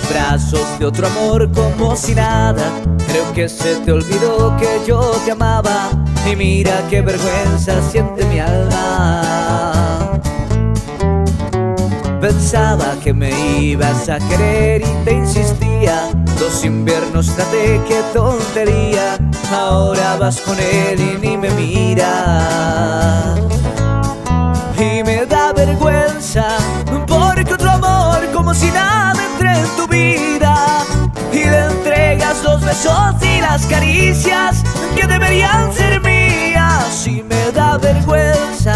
los brazos de otro amor como si nada. Creo que se te olvidó que yo te amaba, y mira qué vergüenza siente mi alma. Pensaba que me ibas a querer y te insistía. 2 inviernos traté, qué tontería. Ahora vas con él y ni me mira. Y me da vergüenza porque otro amor como si nada entre en tu vida, y le entregas los besos y las caricias que deberían ser mías. Y me da vergüenza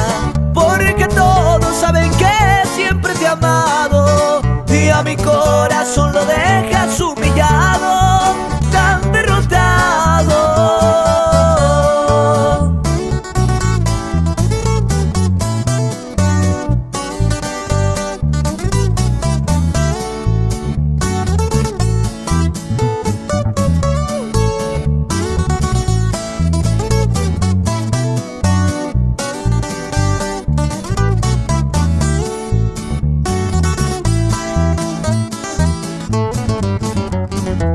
porque todos saben que siempre te he amado, y a mi corazón lo dejas humillado, tan derrotado.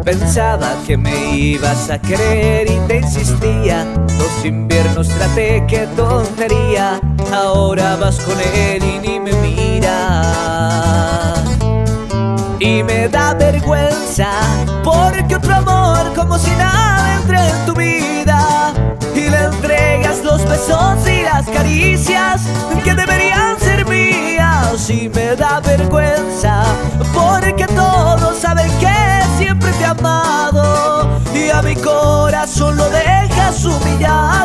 Pensaba que me ibas a querer y te insistía. 2 inviernos traté, qué tontería. Ahora vas con él y ni me miras. Y me da vergüenza porque otro amor como si nada entre en tu vida, y le entregas los besos y las caricias que deberían ser mías. Y me da vergüenza porque todos saben que siempre te he amado, y a mi corazón lo dejas humillar.